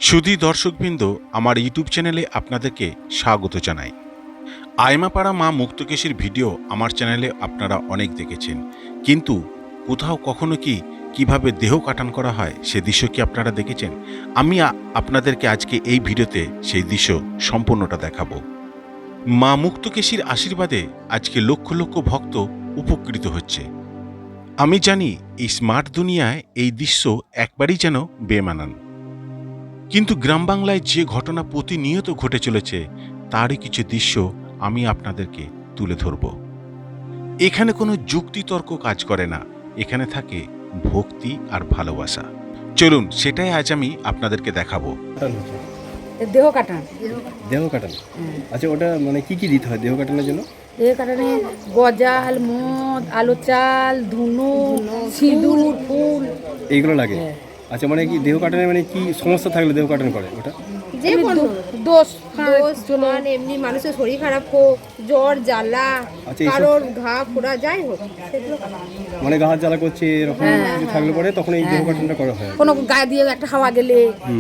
সুধী দর্শকবৃন্দ, আমার ইউটিউব চ্যানেলে আপনাদেরকে স্বাগত জানাই। আয়মাপাড়া মা মুক্তকেশীর ভিডিও আমার চ্যানেলে আপনারা অনেক দেখেছেন, কিন্তু কোথাও কখনো কি কিভাবে দেহ কাটান করা হয় সে দৃশ্য কি আপনারা দেখেছেন? আমি আপনাদেরকে আজকে এই ভিডিওতে সেই দৃশ্য সম্পূর্ণটা দেখাবো। মা মুক্তকেশীর আশীর্বাদে আজকে লক্ষ লক্ষ ভক্ত উপকৃত হচ্ছে। আমি জানি এই স্মার্ট দুনিয়ায় এই দৃশ্য একবারই যেন বেমানান, কিন্তু গ্রাম বাংলায় যে ঘটনা প্রতিনিয়ত ঘটে চলেছে তারই কিছু দৃশ্য আমি আপনাদেরকে তুলে ধরব। এখানে কোনো যুক্তিতর্ক কাজ করে না, এখানে থাকে ভক্তি আর ভালোবাসা। চলুন সেটাই আজ আমি আপনাদেরকে দেখাবো। দেহ কাটান। দেহ কাটানো। আচ্ছা, ওটা মানে কি কি দিতে হয় দেহ কাটানোর জন্য? দেহ কাটানে গজাল, মদ, আলো চাল, ধুনো, সিঁদুর, ফুল এইগুলো লাগে। আচ্ছা, মানে কি দেহ কাটানো মানে কি সমস্যা থাকলে দেহ কাটানো করে ওটা? যে কোনো দোষ মান এমনি মানুষের শরীর খারাপ হোক, জ্বর জ্বালা, আচ্ছা, এইসব কারোর ঘা ফোড়া যাই হোক সেগুলো মানে গা হাত জ্বালা করছে এরকম কিছু থাকলে পরে তখন এই দেহ কাটানোটা করা হয়। কোনো গায়ে দিয়ে একটা হাওয়া গেলে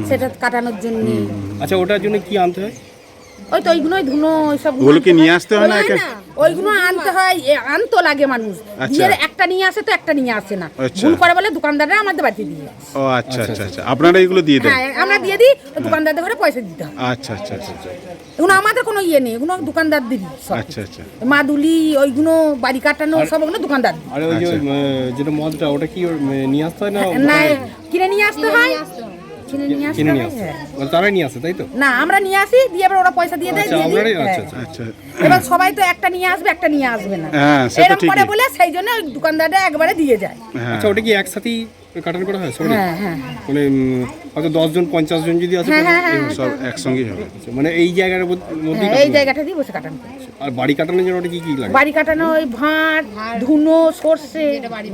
সেটা কাটানোর জন্য। আচ্ছা, ওটার জন্য কি আনতে হয়? ওই তো ওইগুলোই ধুনো ওইসব ওগুলোকে নিয়ে আসতে হয় না এখানে? ওইগুলো আনতে হয়, আনতো লাগে মানুষ দিয়ে একটা নিয়ে আসে তো একটা নিয়ে আসে না, আচ্ছা। ভুল করে বলে দোকানদাররা আমাদের বাড়িতে দিয়ে আসে। ও আচ্ছা আচ্ছা আচ্ছা, আপনারা এগুলো দিয়ে দেন? হ্যাঁ, আমরা দিয়ে দিই, দোকানদারদের ঘরে পয়সা দিতে হয়। আচ্ছা আচ্ছা আচ্ছা আচ্ছা এগুলো আমাদের কোনো ইয়ে নেই, এগুলো দোকানদার দিবি সব। আচ্ছা আচ্ছা। মাদুলি ওইগুলো বাড়ি কাটানো সব ওগুলো দোকানদার দিবি। আর ওই যে যেটা মদটা ওটা কি নিয়ে আসতে হয় না? না, কিনে নিয়ে আসতে হয়, কিনে নিয়ে আসতে কিনে নিয়ে হয়। আসতে হ্যাঁ। মানে তারাই নিয়ে আসে, তাই তো? না, আমরা নিয়ে আসি, দিয়ে এবার ওরা পয়সা দিয়ে দেয়, আচ্ছা, দিয়ে দিই। আপনারাই? হ্যাঁ। আচ্ছা আচ্ছা। আচ্ছা এবার সবাই তো একটা নিয়ে আসবে, একটা নিয়ে আসবে না, হ্যাঁ, সে তো এরকম করে ঠিকই। বলে সেই জন্য ওই দোকানদাররা একবারে দিয়ে যায়। হ্যাঁ আচ্ছা, ওটা কি একসাথেই কাটানো করা হয় সবাই? হ্যাঁ হ্যাঁ মানে হয়তো 10 জন 50 জন যদি আসে হ্যাঁ, তাহলে হ্যাঁ, এই- সব একসঙ্গেই হবে। আচ্ছা, মানে এই জায়গার মধ্যেই হ্যাঁ, এই কাটানো হয়। জায়গাটা দিয়ে বসে কাটানো হয়। আর বাড়ি কাটানোর জন্য ওটা কি কি লাগে? বাড়ি কাটানো ওই ভাঁড়, ধুনো, সর্ষে,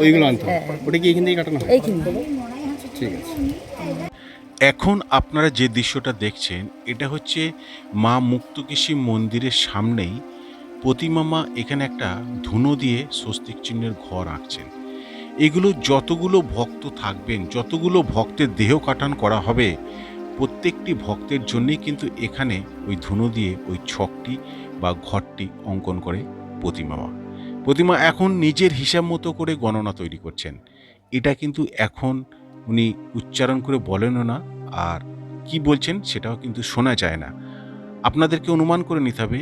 ওইগুলো আনতে হয়। হ্যাঁ। ওটা কি এখান থেকেই কাটানো হয়? এইখানে। ঠিক আছে। এখন আপনারা যে দৃশ্যটা দেখছেন এটা হচ্ছে মা মুক্তকেশী মন্দিরের সামনেই প্রতিমামা এখানে একটা ধুনো দিয়ে স্বস্তিক চিহ্নের ঘর আঁকছেন। এগুলো যতগুলো ভক্ত থাকবেন, যতগুলো ভক্তের দেহ কাটান করা হবে, প্রত্যেকটি ভক্তের জন্যই কিন্তু এখানে ওই ধুনো দিয়ে ওই ছকটি বা ঘরটি অঙ্কন করে প্রতিমা এখন নিজের হিসাব মতো করে গণনা তৈরি করছেন। এটা কিন্তু এখন উনি উচ্চারণ করে বলেনও না, আর কি বলছেন সেটাও কিন্তু শোনা যায় না। আপনাদেরকে অনুমান করে নিতে হবে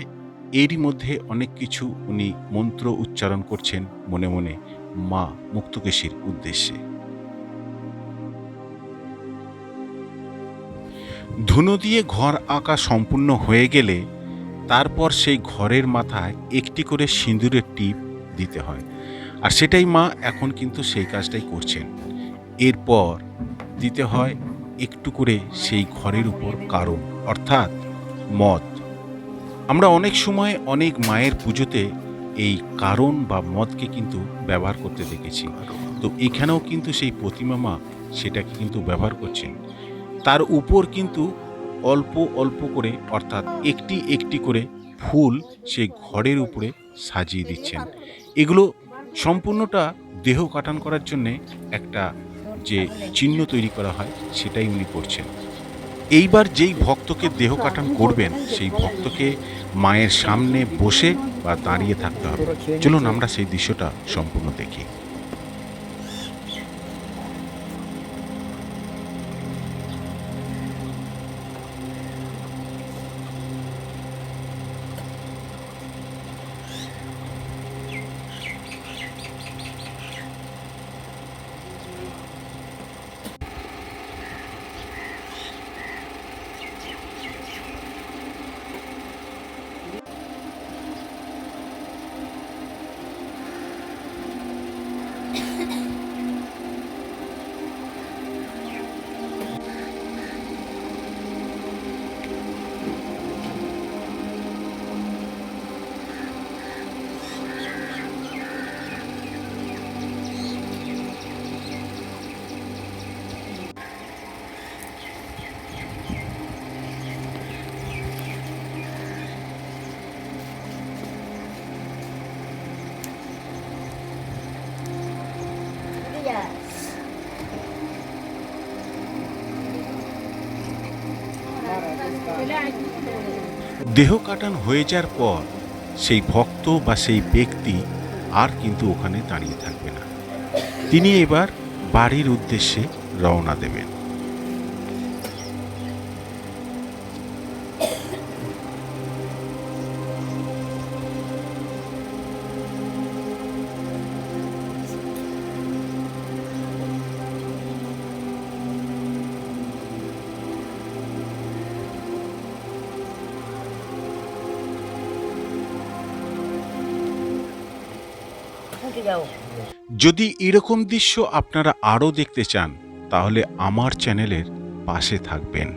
এরই মধ্যে অনেক কিছু উনি মন্ত্র উচ্চারণ করছেন মনে মনে মা মুক্তকেশীর উদ্দেশ্যে। ধুনো দিয়ে ঘর আঁকা সম্পূর্ণ হয়ে গেলে তারপর সেই ঘরের মাথায় একটি করে সিঁদুরের টিপ দিতে হয়, আর সেটাই মা এখন কিন্তু সেই কাজটাই করছেন। এরপর দিতে হয় একটু করে সেই ঘরের উপর কারণ, অর্থাৎ মদ। আমরা অনেক সময় অনেক মায়ের পুজোতে এই কারণ বা মদকে কিন্তু ব্যবহার করতে দেখেছি, তো এখানেও কিন্তু সেই প্রতিমা মা সেটাকে কিন্তু ব্যবহার করছেন। তার উপর কিন্তু অল্প অল্প করে, অর্থাৎ একটি একটি করে ফুল সেই ঘরের উপরে সাজিয়ে দিচ্ছেন। এগুলো সম্পূর্ণটা দেহ কাটান করার জন্যে একটা যে চিহ্ন তৈরি করা হয় সেটাই উনি করছেন। এইবার যেই ভক্তকে দেহ কাটান করবেন সেই ভক্তকে মায়ের সামনে বসে বা দাঁড়িয়ে থাকতে হবে। চলুন আমরা সেই দৃশ্যটা সম্পূর্ণ দেখি। দেহ কাটান হয়ে যাওয়ার পর সেই ভক্ত বা সেই ব্যক্তি আর কিন্তু ওখানে দাঁড়িয়ে থাকবে না, তিনি এবার বাড়ির উদ্দেশ্যে রওনা দেবেন। যদি এরকম দৃশ্য আপনারা আরও দেখতে চান তাহলে আমার চ্যানেলের পাশে থাকবেন।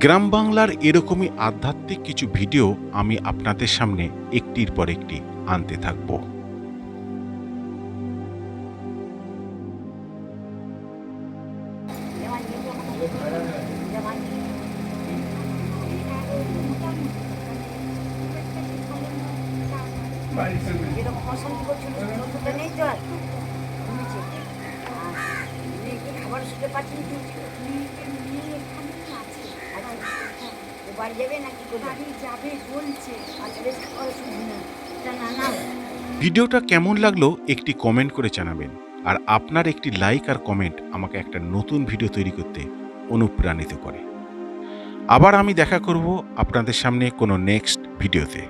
গ্রাম বাংলার এরকমই আধ্যাত্মিক কিছু ভিডিও আমি আপনাদের সামনে একটির পর একটি আনতে থাকব। ভিডিওটা কেমন লাগলো একটি কমেন্ট করে জানাবেন, আর আপনার একটি লাইক আর কমেন্ট আমাকে একটা নতুন ভিডিও তৈরি করতে অনুপ্রাণিত করে। আবার আমি দেখা করব আপনাদের সামনে কোনো নেক্সট ভিডিওতে।